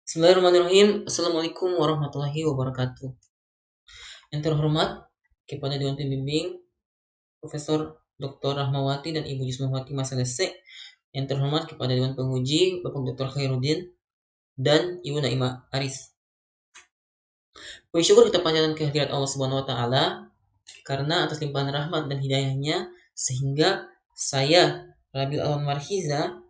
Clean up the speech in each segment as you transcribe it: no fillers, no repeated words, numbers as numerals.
Bismillahirrahmanirrahim. Assalamualaikum warahmatullahi wabarakatuh. Yang terhormat kepada Dewan Pembimbing Profesor Dr. Rahmawati dan Ibu Yusmawati Masalese. Yang terhormat kepada Dewan Penguji Bapak Dr. Khairuddin dan Ibu Naimah Aris. Puji syukur kita panjatkan kehadirat Allah Subhanahu wa taala karena atas limpahan rahmat dan hidayahnya sehingga saya Rabiul Awan Marhiza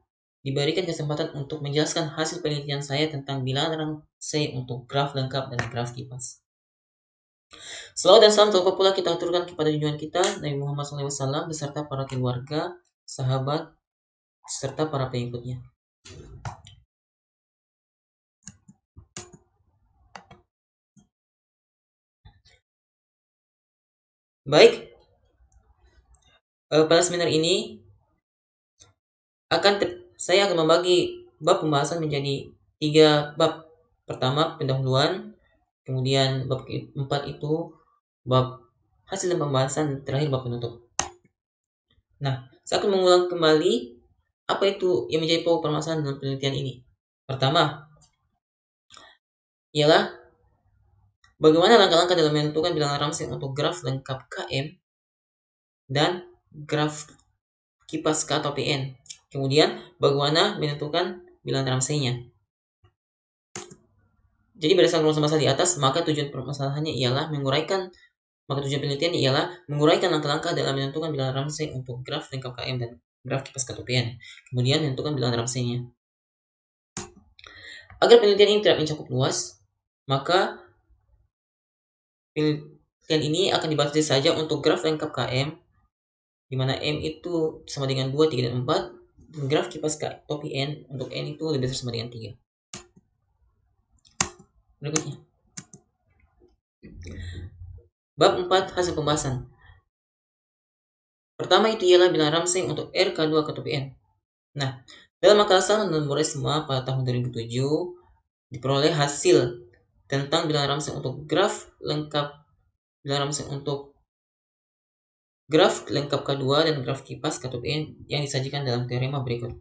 diberikan kesempatan untuk menjelaskan hasil penelitian saya tentang bilangan C untuk graf lengkap dan graf kipas. Salawat dan salam terlupa pula kita aturkan kepada junjungan kita Nabi Muhammad SAW beserta para keluarga, sahabat, serta para pengikutnya. Baik, pada seminar ini saya akan membagi bab pembahasan menjadi 3 bab. Pertama, pendahuluan, kemudian bab 4 itu bab hasil dan pembahasan, terakhir bab penutup. Nah, saya akan mengulang kembali apa itu yang menjadi pokok permasalahan dalam penelitian ini. Pertama, ialah bagaimana langkah-langkah dalam menentukan bilangan Ramsey untuk graf lengkap KM dan graf kipas K atau PN. Kemudian, bagaimana menentukan bilangan Ramsey-nya. Jadi berdasarkan rumus masalah di atas, maka tujuan permasalahannya ialah tujuan penelitian ialah menguraikan langkah-langkah dalam menentukan bilangan Ramsey untuk graf lengkap KM dan graf kipas K atau PN. Kemudian menentukan bilangan Ramsey-nya. Agar penelitian ini tidak mencakup luas, maka penelitian ini akan dibatasi saja untuk graf lengkap KM, di mana M itu sama dengan 2, 3, dan 4, dan graf kipas K atau PN untuk N itu lebih besar sama dengan 3. Berikutnya. Bab 4 hasil pembahasan. Pertama itu ialah bilangan Ramsey untuk RK2 atau PN. Nah, dalam makalah salah dan algoritma pada tahun 2007 diperoleh hasil tentang bilangan Ramsey untuk graf lengkap K2 dan graf kipas K atau PN yang disajikan dalam teorema berikut.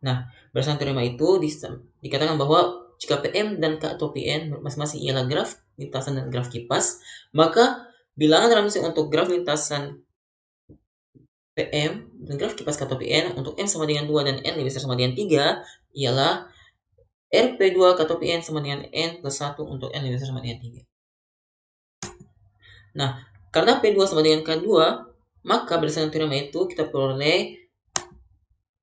Nah, berdasarkan teorema itu dikatakan bahwa jika PM dan K atau PN masing-masing ialah graf lintasan dan graf kipas, maka bilangan Ramsey untuk graf lintasan PM dan graf kipas K atau PN untuk M sama dengan 2 dan N lebih besar sama dengan 3 ialah RP2 K atau PN sama dengan N plus 1 untuk N lebih besar sama dengan 3. Nah, karena P2 sama dengan K2, maka berdasarkan teorema itu kita peroleh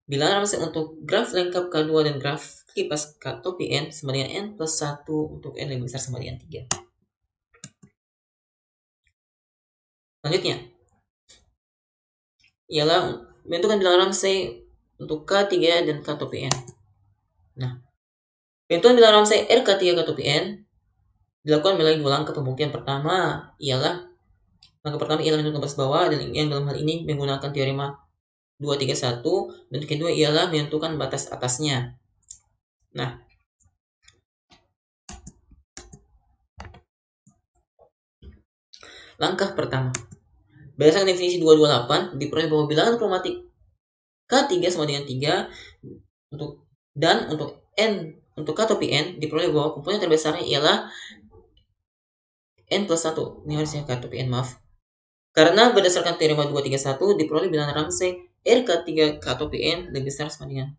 bilangan Ramsey untuk graf lengkap K2 dan graf kipas K atau PN sama dengan N plus 1 untuk N lebih besar sama dengan 3. Selanjutnya, ialah menentukan bilangan Ramsey untuk K3 dan K atau PN. Nah, penentuan bilangan Ramsey RK3 K atau PN dilakukan melalui 2 langkah pembuktian. Langkah pertama ialah menentukan batas bawah, dan yang dalam hal ini menggunakan teorema 231, dan kedua ialah menentukan batas atasnya. Nah, langkah pertama, berdasarkan definisi 228 diperoleh bahwa bilangan kromatik K3 sama dengan 3 untuk N untuk K atau PN diperoleh bahwa komponen terbesarnya ialah N plus 1. Ini harusnya K atau PN, maaf. Karena berdasarkan teorema 231 diperoleh bilangan Ramsey RK3 K atau PN lebih besar sama dengan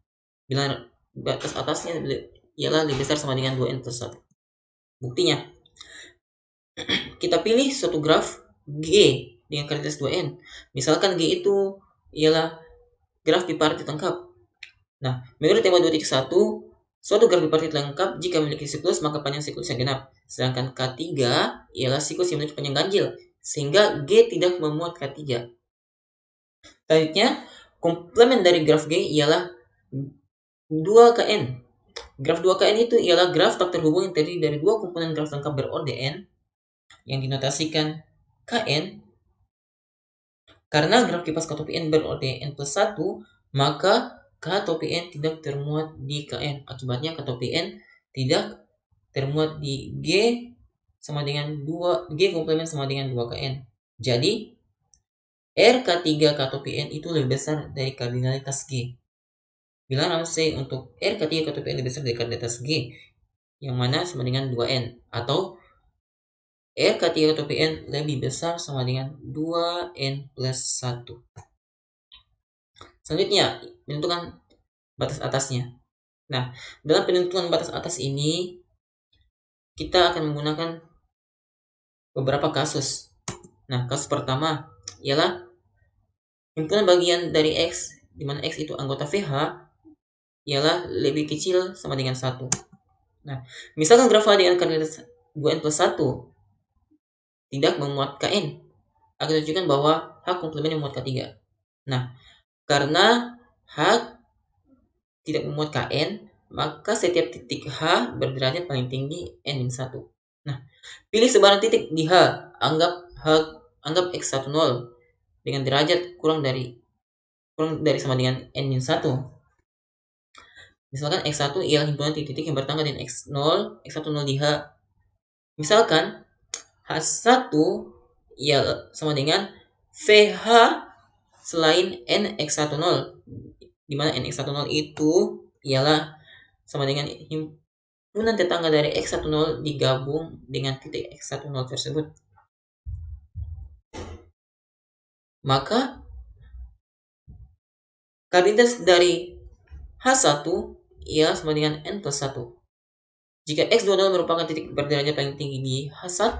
bilangan batas atasnya ialah lebih besar sama dengan 2N plus 1. Buktinya, kita pilih suatu graf G dengan kuantitas 2N. Misalkan G itu ialah graf bipartit lengkap. Nah, menurut tema 2.1, suatu graf bipartit lengkap jika memiliki siklus maka panjang siklusnya genap. Sedangkan K3 ialah siklus yang memiliki panjang ganjil, sehingga G tidak memuat K3. Selanjutnya, komplement dari graf G ialah 2KN. Graf 2KN itu ialah graf tak terhubung yang terdiri dari 2 komponen graf lengkap berorde N yang dinotasikan KN. Karena graf kipas K atau PN berorde N plus 1, maka K atau PN tidak termuat di KN. Akibatnya K atau PN tidak termuat di G sama dengan 2, G komplement sama dengan 2KN. Jadi, RK3 K atau PN itu lebih besar dari kardinalitas G. Bilangan C untuk R K3 K2 PN lebih besar dari di atas G, yang mana sama dengan 2N, atau R K3 K2 PN lebih besar sama dengan 2N plus 1. Selanjutnya, menentukan batas atasnya. Nah, dalam penentuan batas atas ini, kita akan menggunakan beberapa kasus. Nah, kasus pertama ialah himpunan bagian dari X, di mana X itu anggota VH, ialah lebih kecil sama dengan 1. Nah, misalkan graf H dengan koordinat 2N plus 1 tidak memuat Kn, akan tunjukkan bahwa H komplement memuat K3. Nah, karena H tidak memuat Kn, maka setiap titik H berderajat paling tinggi N-1. Nah, pilih sebarang titik di H, anggap X10 dengan derajat kurang dari sama dengan N-1. Misalkan X1 ialah himpunan titik-titik yang bertangga dengan X0 di H. Misalkan H1 ialah sama dengan VH selain NX10, di mana NX10 itu ialah sama dengan himpunan tetangga dari X10 digabung dengan titik X10 tersebut. Maka koordinat dari H1 ialah sama dengan N plus 1. Jika X20 merupakan titik berderajat paling tinggi di H1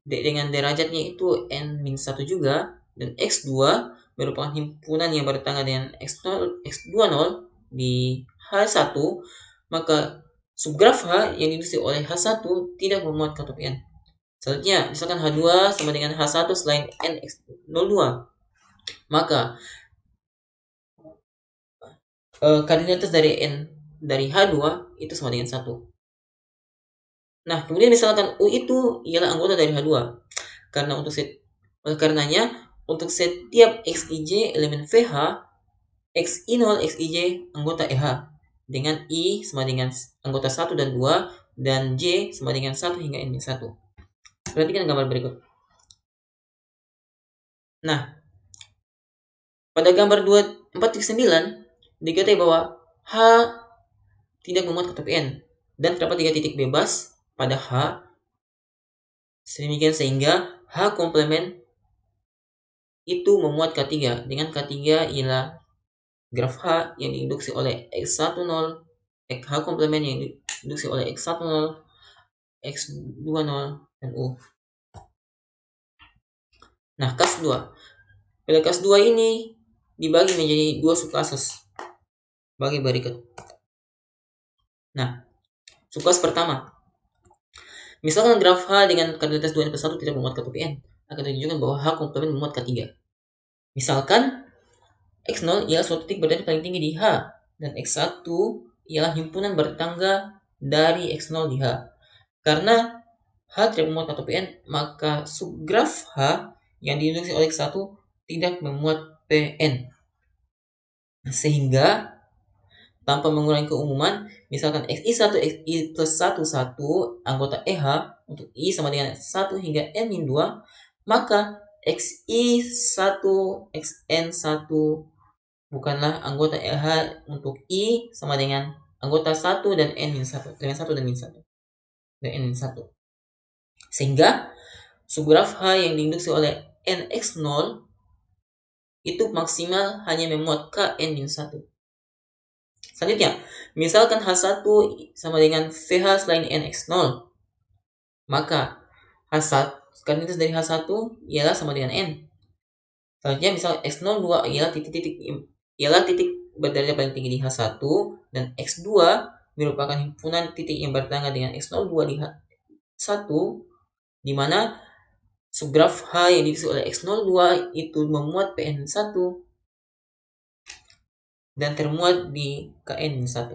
dengan derajatnya itu N-1 juga, dan X2 merupakan himpunan yang bertangga dengan X20 di H1, maka subgraf H yang dideduksi oleh H1 tidak memuat K2 PN. Selanjutnya, misalkan H2 sama dengan H1 selain NX02, maka koordinat dari H2 itu sama dengan 1. Nah, kemudian misalkan U itu ialah anggota dari H2. Karenanya untuk setiap XIJ elemen VH, XI0 XIJ anggota EH dengan I sama dengan anggota 1 dan 2 dan J sama dengan 1 hingga N-1. Perhatikan gambar berikut. Nah, pada gambar 4.9 dikatakan bahwa H tidak memuat K2 PN dan terdapat 3 titik bebas pada H, sedemikian sehingga H komplement itu memuat K3 dengan K3 ialah graf H yang diinduksi oleh X10, H komplement yang diinduksi oleh X10, X20, dan U. Nah, kasus 2. Pada kasus 2 ini dibagi menjadi 2 subkasus bagi berikut. Nah, subkasus pertama. Misalkan graf H dengan koordinat 2N plus 1 tidak memuat K2 PN, akan tunjukkan bahwa H komplement memuat K3. Misalkan X0 ialah suatu titik berada paling tinggi di H, dan X1 ialah himpunan bertetangga dari X0 di H. Karena H tidak memuat K2 PN, maka subgraf H yang diinduksi oleh X1 tidak memuat PN. Sehingga tanpa mengurangi keumuman, misalkan XI1 XI plus 1 anggota EH untuk I sama dengan 1 hingga N-2, maka XI1 XN1 bukanlah anggota EH untuk I sama dengan anggota 1 dan N-1, dengan 1 dan N-1 dan N-1. Sehingga subgraf H yang diinduksi oleh NX0 itu maksimal hanya memuat K N-1. Selanjutnya, misalkan H1 sama dengan VH selain NX0, maka H1, koordinat dari H1 ialah sama dengan N. Selanjutnya, misal X02 ialah titik berderajat paling tinggi di H1, dan X2 merupakan himpunan titik yang bertangga dengan X02 di H1, di mana subgraf H yang diisi oleh X02 itu memuat PN1 dan termuat di KN1.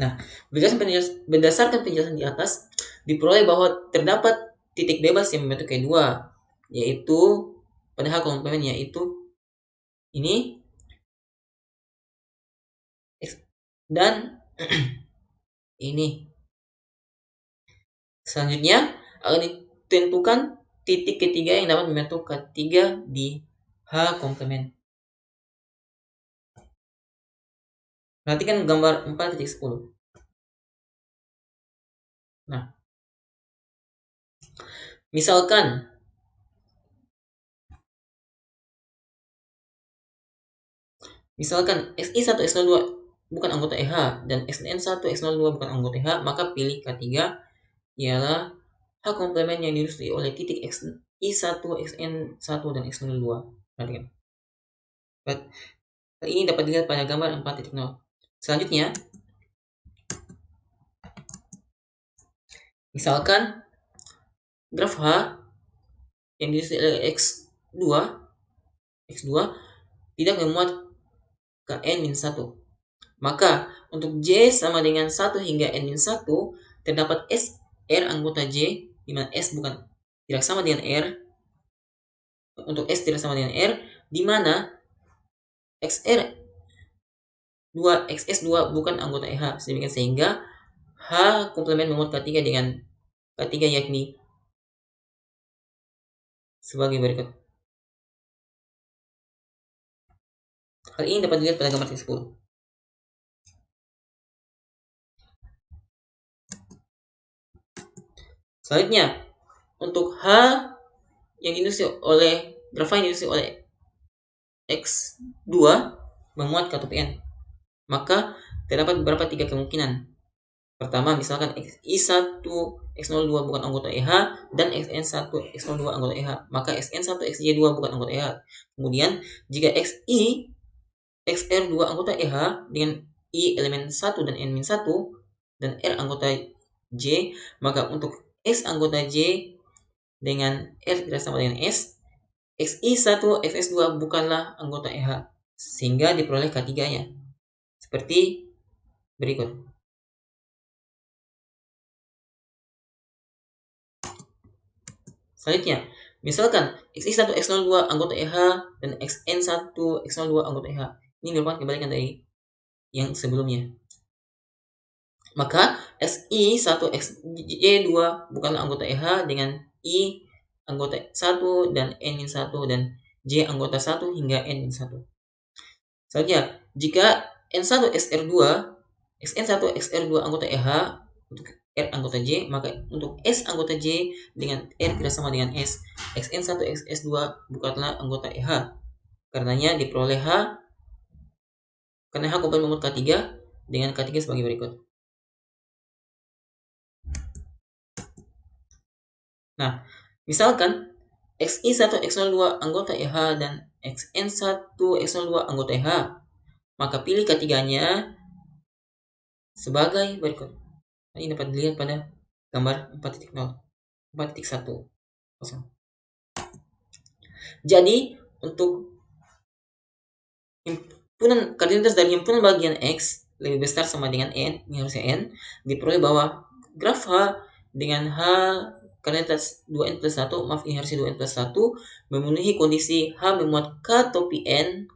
Nah, berdasarkan penjelasan di atas, diperoleh bahwa terdapat titik bebas yang membentuk K2, yaitu pada H komplement, yaitu ini dan ini. Selanjutnya akan ditentukan titik ketiga yang dapat membentuk K3 di H komplement. Perhatikan gambar 4.10. Nah, misalkan XI1 X02 bukan anggota EH dan XN1 X02 bukan anggota EH, maka pilih K3 ialah H komplement yang diindustri oleh titik XI1, XN1 dan X02. Perhatikan. Hal ini dapat dilihat pada gambar 4.0. Selanjutnya, misalkan graf H yang diindustri oleh X2 tidak memuat Kn-1. Maka untuk J sama dengan 1 hingga N-1 terdapat SR anggota J, di mana S tidak sama dengan R. Untuk S tidak sama dengan R, di mana XS2 bukan anggota EH. Sehingga H komplement memuat K3 dengan K3 yakni sebagai berikut. Hal ini dapat dilihat pada gambar 10. Selanjutnya, untuk H yang diindustri oleh graf yang diindustri oleh X2 memuat K2PN, maka terdapat beberapa tiga kemungkinan. Pertama, misalkan XI1 X02 bukan anggota EH dan XN1 X02 anggota EH, maka XN1 XY2 bukan anggota EH. Kemudian, jika XI XR2 anggota EH dengan I elemen 1 dan N-1 dan R anggota J, maka untuk S anggota J dengan R tidak sama dengan S, XI1 XS2 bukanlah anggota EH, sehingga diperoleh K3-nya. Seperti berikut. Selanjutnya, misalkan XI1 X02 anggota EH dan XN1 X02 anggota EH. Ini merupakan kebalikan dari yang sebelumnya. Maka XI1 XJ2 bukanlah anggota EH dengan I anggota 1 dan N-1 dan J anggota 1 hingga N-1. Selanjutnya, jika N1 XR2, XN1 XR2 anggota EH untuk R anggota J, maka untuk S anggota J dengan R tidak sama dengan S, XN1 XS2 bukanlah anggota EH. Karenanya diperoleh H, karena H komplement memuat K3 dengan K3 sebagai berikut. Nah, misalkan XI1 X02 anggota EH dan XN1 X02 anggota EH, maka pilih K3-nya sebagai berikut. Ini dapat dilihat pada gambar 4.0, 4.1. Jadi, untuk himpunan koordinatas dari himpunan bagian X lebih besar sama dengan N, ini harusnya N, diperoleh bahwa graf H dengan H koordinatas 2N plus 1, maaf ini harusnya 2N plus 1, memenuhi kondisi H memuat K topi N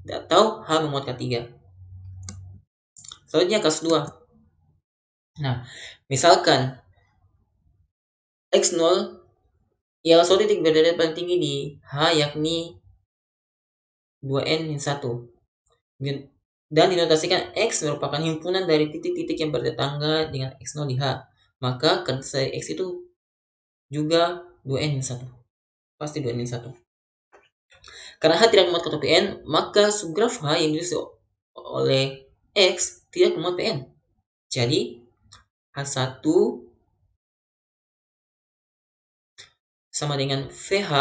atau H memuat K3. Selanjutnya kasus 2. Nah, misalkan X0 ialah suatu titik berderet paling tinggi di H yakni 2N-1 dan dinotasikan X merupakan himpunan dari titik-titik yang bertetangga dengan X0 di H, maka koordinat X itu juga 2N-1, pasti 2N-1. Karena H tidak memuat ke N, maka subgraf H yang diisi oleh X tidak memuat PN. Jadi H1 sama dengan VH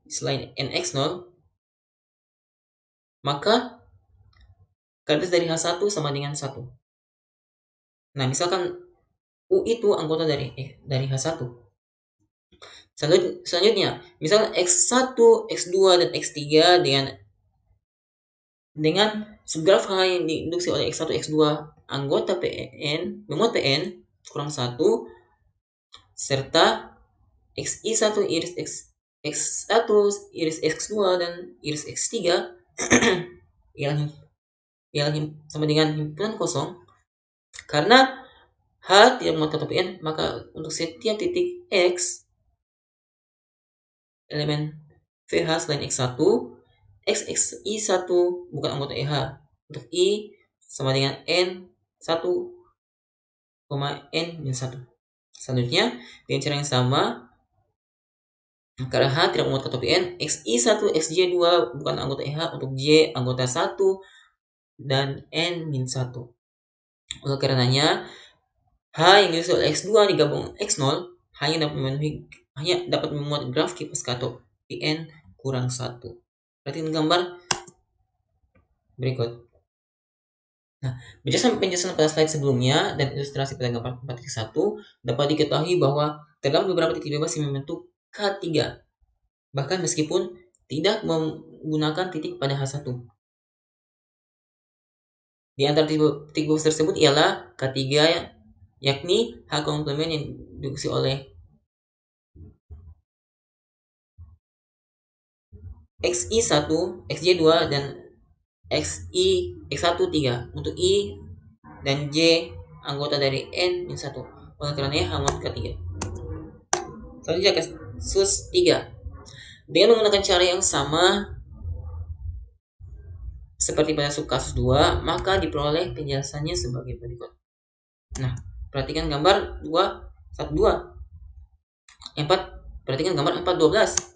selain NX0, maka koordinat dari H1 sama dengan 1. Nah, misalkan U itu anggota dari H1. Selanjutnya, misalkan X1, X2 dan X3 dengan subgraf H yang diinduksi oleh X1, X2 anggota PN, memuat PN kurang 1 serta XI1 iris X1 iris X2 dan iris X3 ialah sama dengan himpunan kosong. Karena H tidak memuat kata PN, maka untuk setiap titik X elemen VH selain X1, XI1 bukan anggota EH. Untuk I sama dengan N1, N-1. Selanjutnya, dengan cara yang sama, karena H tidak memuat k topi N, XI1, XJ2 bukan anggota H untuk J anggota 1 dan N-1. Oleh karenanya, H yang diisi oleh X2 digabung X0 hanya dapat memuat graf kipas k topi N kurang 1. Perhatikan gambar berikut. Nah, berdasarkan penjelasan pada slide sebelumnya dan ilustrasi pada gambar 4.1, dapat diketahui bahwa terdapat beberapa titik bebas yang membentuk K3, bahkan meskipun tidak menggunakan titik pada H1. Di antara titik bebas tersebut ialah K3, yakni H komplement yang diisi oleh XI1, XJ2, dan X1, 3 untuk I dan J anggota dari N-1. Oleh karenanya H mod K3. Selanjutnya kasus 3. Dengan menggunakan cara yang sama seperti pada kasus 2, maka diperoleh penjelasannya sebagai berikut. Nah, perhatikan gambar 212. 4, perhatikan gambar 412.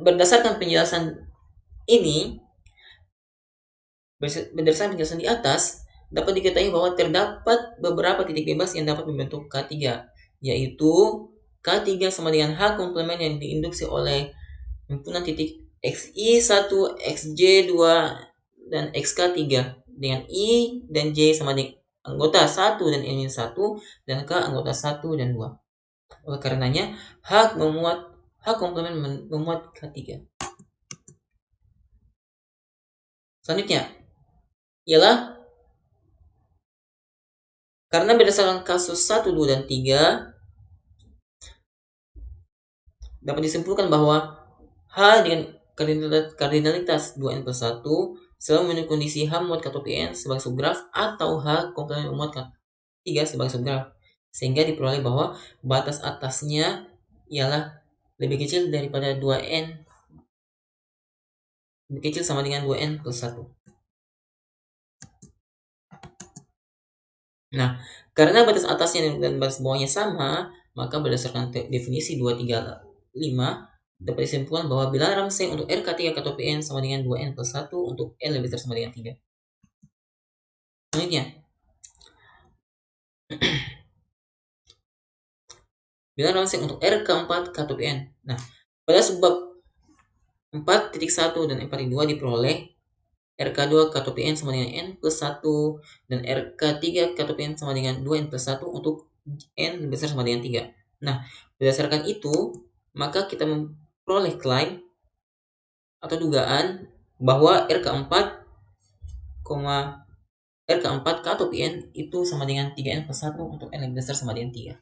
Berdasarkan penjelasan ini, berdasarkan penjelasan di atas, dapat diketahui bahwa terdapat beberapa titik bebas yang dapat membentuk K3, yaitu K3 sama dengan H komplement yang diinduksi oleh himpunan titik XI1, XJ2, dan XK3 dengan I dan J sama dengan anggota 1 dan N-1 dan K anggota 1 dan 2. Oleh karenanya, H komplement memuat K3. Selanjutnya ialah karena berdasarkan kasus 1, 2, dan 3 dapat disimpulkan bahwa H dengan kardinalitas 2n+1 selalu memiliki kondisi H memuat k topi N sebagai subgraf atau H komplement memuat K3 sebagai subgraf, sehingga diperoleh bahwa batas atasnya ialah lebih kecil daripada 2n, lebih kecil sama dengan 2n+1. Nah, karena batas atasnya dan batas bawahnya sama, maka berdasarkan definisi 235 dapat disimpulkan bahwa bilangan Ramsey untuk RK3 k topi N sama dengan 2n+1 untuk N lebih besar sama dengan 3. Selanjutnya, bilangan Ramsey untuk RK4 k topi N. Nah, pada subbab 4.1 dan 4.2 diperoleh RK2 k topi N sama dengan N+1 dan RK3 k topi N sama dengan 2n+1 untuk N lebih besar sama dengan 3. Nah, berdasarkan itu, maka kita memperoleh klaim atau dugaan bahwa RK4 k topi N itu sama dengan 3n+1 untuk N lebih besar sama dengan 3.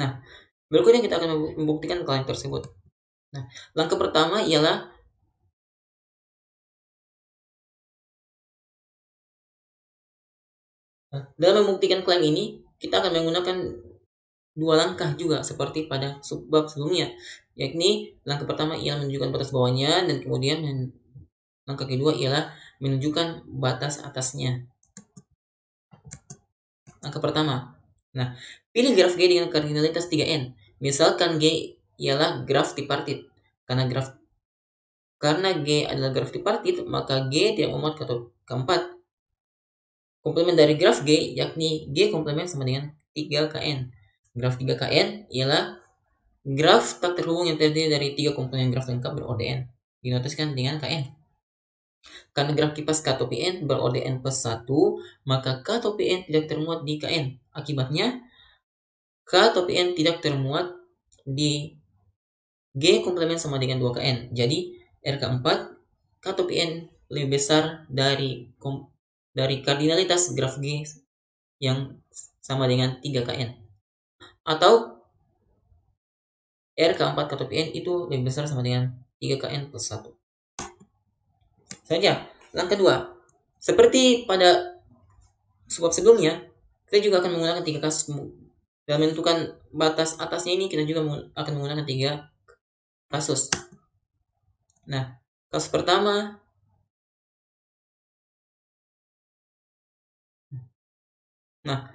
Nah, berikutnya kita akan membuktikan klaim tersebut. Nah, langkah pertama ialah dalam membuktikan klaim ini, kita akan menggunakan dua langkah juga seperti pada subbab sebelumnya, yakni langkah pertama ialah menunjukkan batas bawahnya dan kemudian langkah kedua ialah menunjukkan batas atasnya. Langkah pertama. Nah, pilih graf G dengan kardinalitas 3n. Misalkan G ialah graf tripartit. Karena G adalah graf tripartit, maka G tidak memuat keempat. Komplement dari graf G yakni G komplement sama dengan 3Kn. Graf 3Kn ialah graf tak terhubung yang terdiri dari 3 komponen graf lengkap berorde N. Dinotiskan dengan Kn. Karena graf kipas K topi N berorde N+1, maka K topi N tidak termuat di Kn. Akibatnya, K topi N tidak termuat di G komplement sama dengan 2Kn. Jadi, RK4 K topi N lebih besar dari kardinalitas graf G yang sama dengan 3Kn. Atau RK4 K topi N itu lebih besar sama dengan 3Kn+1. Selanjutnya, langkah 2. Seperti pada subbab sebelumnya, kita juga akan menggunakan 3 kasus. Dalam menentukan batas atasnya ini, kita juga akan menggunakan 3 kasus. Nah, kasus pertama Nah,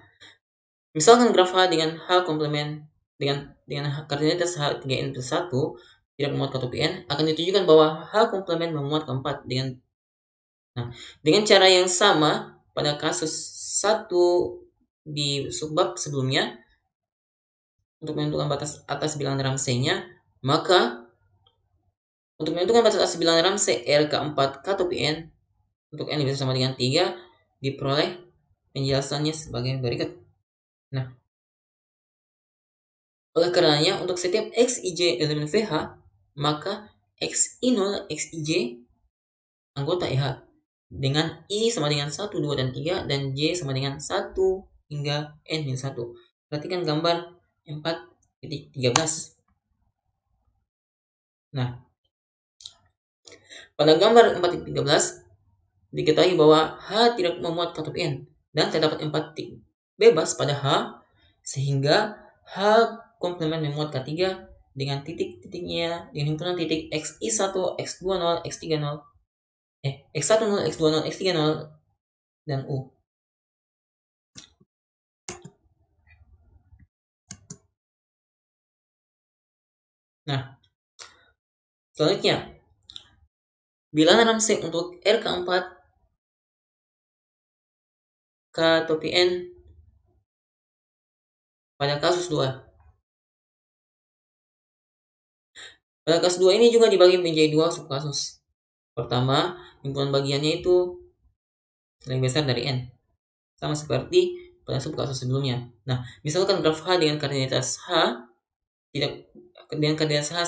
misalkan graf H dengan H komplement dengan koordinatas H 3n plus 1 tidak memuat ke topi n, akan ditunjukkan bahwa H komplement memuat ke 4 dengan cara yang sama pada kasus 1 di subbab sebelumnya. Untuk menentukan batas atas bilangan Ramsey-nya, maka untuk menentukan batas atas bilangan Ramsey R ke-4 K topi n untuk n lebih sama dengan 3 diperoleh penjelasannya sebagai berikut. Nah, oleh karenanya untuk setiap xij elemen VH, maka xi0 xij anggota EH dengan I sama dengan 1, 2, dan 3 dan J sama dengan 1 hingga n-1. Perhatikan gambar 4.13. Nah, pada gambar 4.13 diketahui bahwa H tidak memuat ke topi n dan terdapat 4 titik bebas pada H, sehingga H komplement memuat K3 dengan titik-titiknya dengan himpunan titik xi1, x20, x30, x10, x20, x30 dan U. Nah, selanjutnya bilangan Ramsey untuk R ke-4 K topi n pada kasus 2. Pada kasus 2 ini juga dibagi menjadi 2 subkasus. Pertama, himpunan bagiannya itu lebih besar dari n, sama seperti pada subkasus sebelumnya. Nah, misalkan graf H dengan koordinatas H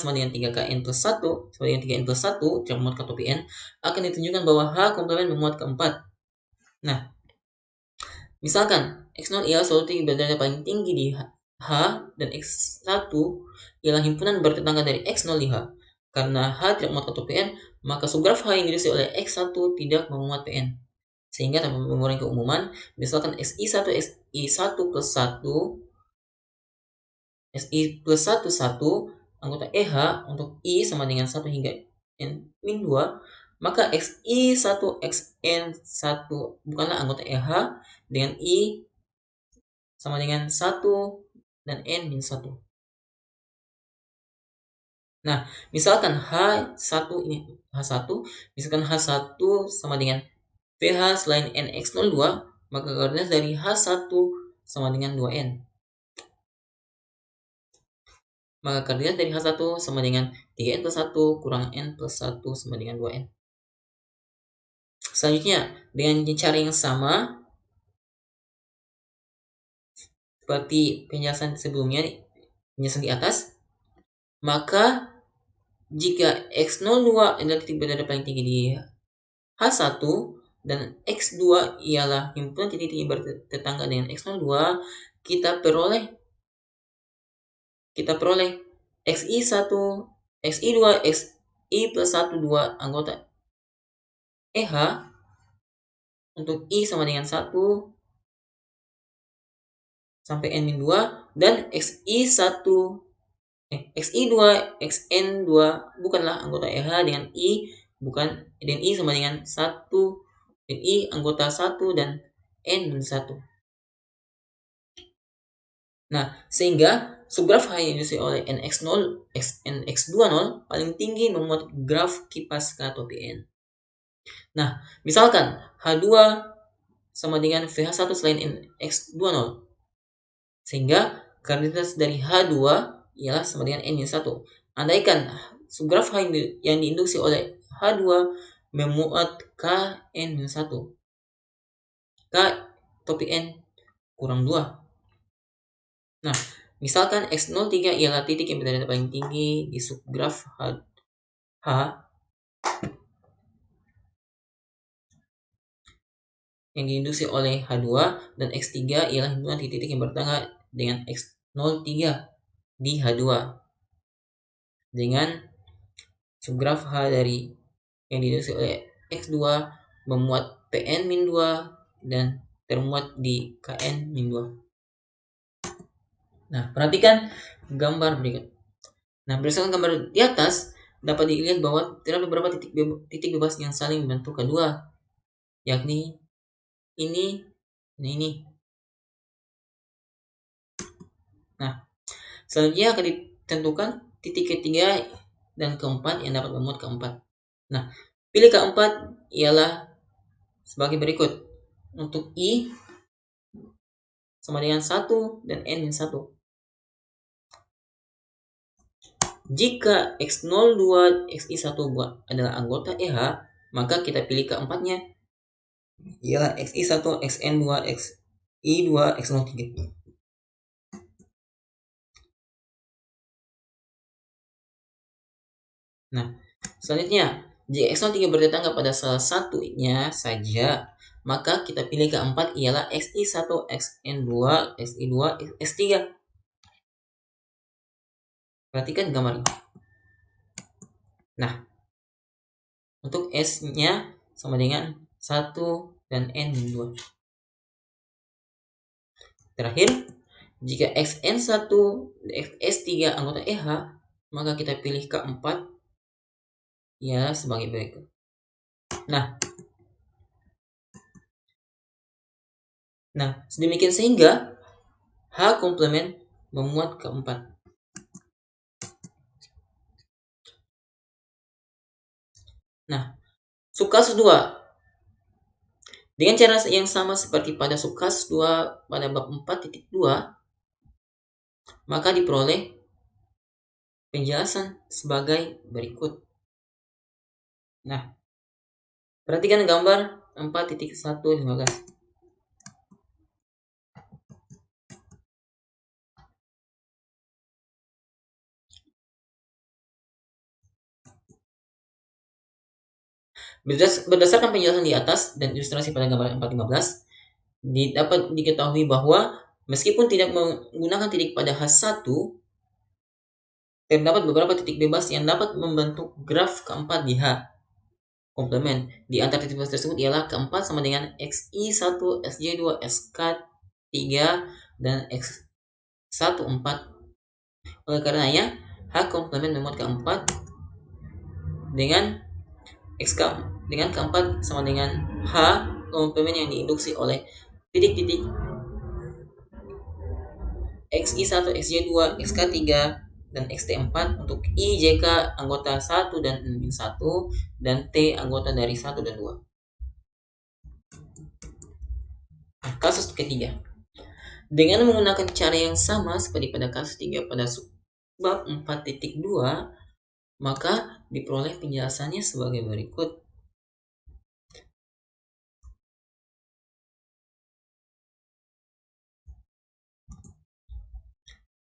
sama dengan 3kn plus 1 sama dengan 3n plus 1 tidak memuat ke topi n, akan ditunjukkan bahwa H komplement memuat ke 4. Nah, misalkan x0 ialah suatu titik berdaya paling tinggi di H dan x1 ialah himpunan bertetangga dari x0 di H. Karena H tidak memuat ke topi n, maka subgraf H yang diisi oleh x1 tidak memuat Pn. Sehingga tanpa mengurangi keumuman, misalkan xi1 xi1 plus 1 xi plus 1 1 anggota EH untuk I sama dengan 1 hingga n-2, maka xi1 xn1 bukanlah anggota EH dengan I sama dengan 1 dan n-1. Nah, misalkan H1 ini H1, misalkan H1 sama dengan VH selain nx02, maka koordinat dari H1 sama dengan 2n. Maka koordinat dari H1 sama dengan 3n plus 1 kurang n plus 1 sama dengan 2n. Selanjutnya, dengan cara yang sama seperti penjelasan sebelumnya, penjelasan di atas, maka jika x02 adalah titik berada paling tinggi di H1 dan x2 ialah himpunan titik yang bertetangga dengan x02, kita peroleh xi1, xi2, xi plus 1, 2 anggota EH untuk I sama dengan 1 sampai n-2 dan xi1 xi2 xn2 bukanlah anggota EH dengan I sama dengan 1 dan I anggota 1 dan n-1. Nah, sehingga subgraf H yang diisi oleh nx0 nx20 paling tinggi memuat graf kipas K topi n. Nah, misalkan H2 sama dengan VH1 selain nx20, sehingga koordinat dari H2 ialah sama dengan n-1. Andaikan subgraf H yang diinduksi oleh H2 memuat K n-1, K topi n kurang 2. Nah, misalkan x03 ialah titik yang berada paling tinggi di subgraf H yang diinduksi oleh H2 dan x3 ialah himpunan titik yang bertetangga dengan x03 di H2 dengan subgraf H dari yang diinduksi oleh x2 memuat Pn-2 dan termuat di Kn-2. Nah, perhatikan gambar berikut. Nah, berdasarkan gambar di atas, dapat dilihat bahwa terdapat beberapa titik bebas yang saling membentuk kedua, yakni ini dan ini. Nah, selanjutnya akan ditentukan titik ketiga dan keempat yang dapat memuat keempat. Nah, pilih keempat ialah sebagai berikut. Untuk I sama dengan 1 dan N-1. Jika X02, XI1 adalah anggota EH, maka kita pilih keempatnya ialah XI1, XN2, XI2, X03. Nah, selanjutnya, jika X03 bertetangga pada salah satunya saja, maka kita pilih keempat ialah XI1, XN2, XI2, X3. Perhatikan gambar ini. Nah, untuk S-nya sama dengan 1 dan N2. Terakhir, jika XN1, S3 anggota EH, maka kita pilih keempat ya sebagai berikut. Nah, sedemikian sehingga H komplement memuat keempat. Nah, subkasus 2. Dengan cara yang sama seperti pada subkasus 2 pada bab 4.2, maka diperoleh penjelasan sebagai berikut. Nah, perhatikan gambar 4.1.15. Berdasarkan penjelasan di atas dan ilustrasi pada gambar 4.15, dapat diketahui bahwa meskipun tidak menggunakan titik pada H1, terdapat beberapa titik bebas yang dapat membentuk graf keempat di H komplement. Di antara titik bebas tersebut ialah keempat sama dengan XI1, XJ2, SK3, dan X14. Oleh karenanya, H komplement memuat keempat dengan keempat sama dengan H komplement yang diinduksi oleh titik-titik XI1, XJ2, XK3, dan XT4 untuk I, JK anggota 1 dan N-1 dan T anggota dari 1 dan 2. Nah, kasus ketiga. Dengan menggunakan cara yang sama seperti pada kasus 3 pada bab 4.2, maka diperoleh penjelasannya sebagai berikut.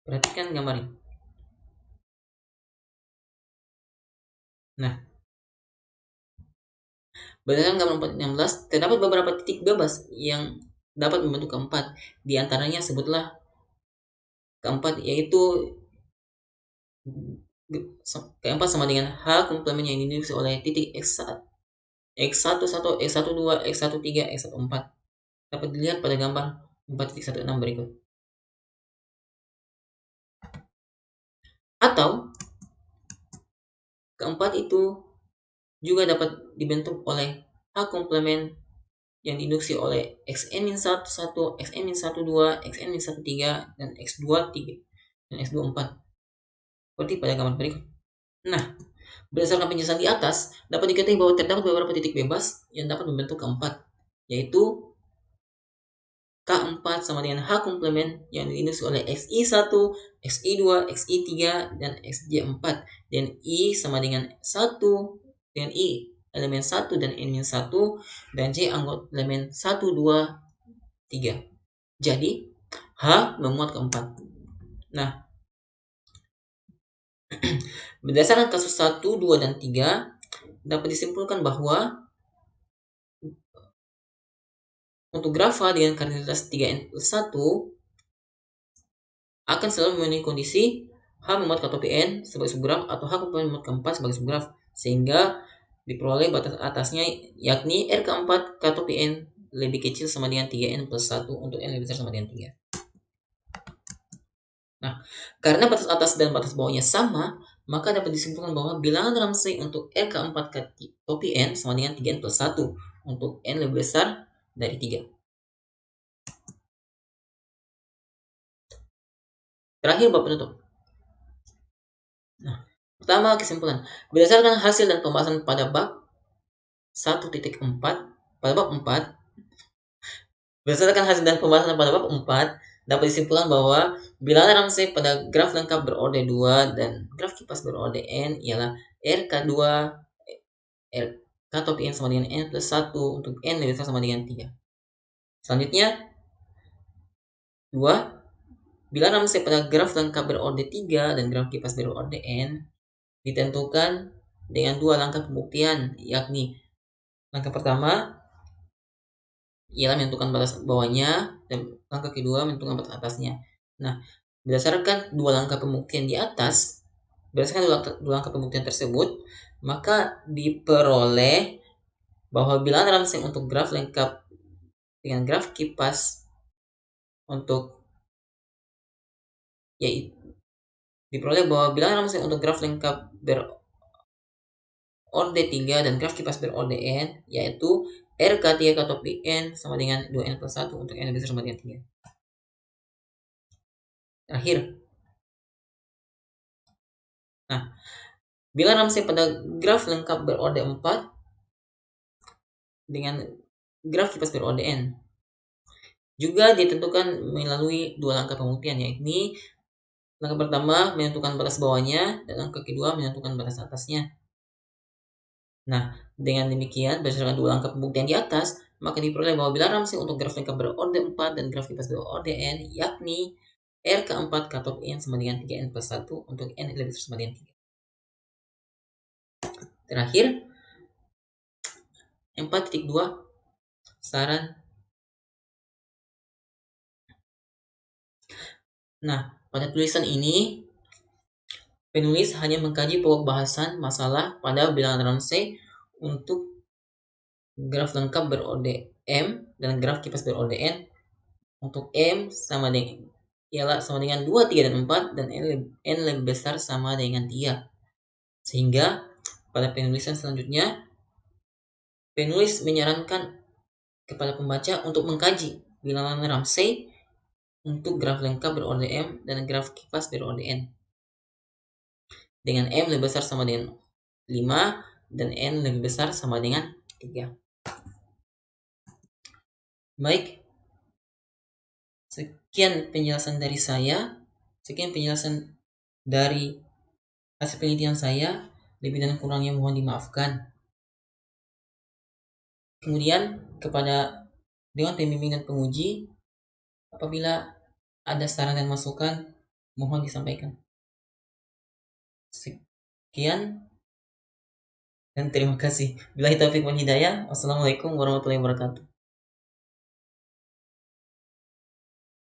Perhatikan gambar ini. Nah, berdasarkan gambar 4.16, terdapat beberapa titik bebas yang dapat membentuk keempat. Di antaranya sebutlah keempat, yaitu keempat sama dengan H komplement yang diinduksi oleh titik X11, X12, X13, X14. Dapat dilihat pada gambar 4.16 berikut. Atau keempat itu juga dapat dibentuk oleh H komplement yang diinduksi oleh Xn-11, Xn-12, Xn-13, dan X23 dan X24 seperti pada gambar berikut. Nah, berdasarkan penjelasan di atas, dapat diketahui bahwa terdapat beberapa titik bebas yang dapat membentuk keempat, yaitu K4 sama dengan H komplement yang diinduksi oleh XI1, XI2, XI3, dan XJ4, dan I sama dengan 1 dengan I elemen 1 dan N-1, dan J anggota elemen 1, 2, 3. Jadi, H memuat keempat. Nah, berdasarkan kasus 1, 2, dan 3, dapat disimpulkan bahwa untuk grafa dengan kardinalitas 3n+1 akan selalu memenuhi kondisi H memuat K-topi N sebagai subgraf atau H komplement memuat keempat sebagai subgraf, sehingga diperoleh batas atasnya yakni R keempat K-topi N lebih kecil sama dengan 3n+1 untuk N lebih besar sama dengan 3. Nah, karena batas atas dan batas bawahnya sama, maka dapat disimpulkan bahwa bilangan Ramsey untuk R keempat K-topi N sama dengan 3n+1 untuk N lebih besar dari 3. Terakhir bab penutup. Nah, pertama kesimpulan. Berdasarkan hasil dan pembahasan pada bab 1.4, pada bab 4, berdasarkan hasil dan pembahasan pada bab 4, dapat disimpulkan bahwa bilangan Ramsey pada graf lengkap berorde 2 dan graf kipas berorde N ialah RK2 RK topi N sama dengan N plus 1 untuk N lebih besar sama dengan 3. Selanjutnya, 2. Bilangan Ramsey pada graf lengkap berorde 3 dan graf kipas berorde N ditentukan dengan 2 langkah pembuktian, yakni langkah pertama ialah menentukan batas bawahnya dan langkah kedua menentukan batas atasnya. Nah, berdasarkan 2 langkah pembuktian di atas, berdasarkan 2 langkah pembuktian tersebut, maka diperoleh bahwa bilangan Ramsey untuk graf lengkap dengan graf kipas untuk yaitu diperoleh bahwa bilangan Ramsey untuk graf lengkap berorde 3 dan graf kipas berorde N yaitu RK3 topi N sama dengan 2N plus 1 untuk N lebih besar sama dengan 3. Terakhir. Nah, bilangan Ramsey pada graf lengkap berorde 4 dengan graf kipas berorde N juga ditentukan melalui 2 langkah pembuktian, yakni langkah pertama menentukan batas bawahnya dan langkah kedua menentukan batas atasnya. Nah, dengan demikian berdasarkan 2 langkah pembuktian di atas, maka diperoleh bahwa bilangan Ramsey untuk graf lengkap berorde 4 dan graf kipas berorde N yakni R4 top N sama dengan 3N plus 1 untuk N lebih besar sama dengan 3. Terakhir, 4.2 saran. Nah, pada tulisan ini penulis hanya mengkaji pokok bahasan masalah pada bilangan Ramsey untuk graf lengkap berorde M dan graf kipas berorde N. Untuk M sama dengan ialah sama dengan 2, 3, dan 4 dan N lebih besar sama dengan 3. Sehingga pada penulisan selanjutnya penulis menyarankan kepada pembaca untuk mengkaji bilangan Ramsey untuk graf lengkap berorde M dan graf kipas berorde N. Dengan M lebih besar sama dengan 5 dan N lebih besar sama dengan 3. Baik. Sekian penjelasan dari saya. Sekian penjelasan dari hasil penelitian saya. Lebih dan kurangnya mohon dimaafkan. Kemudian kepada Dewan Pembimbing dan Penguji, apabila ada saran dan masukan, mohon disampaikan. Sekian dan terima kasih. Billahi taufiq wal hidayah. Wassalamualaikum warahmatullahi wabarakatuh.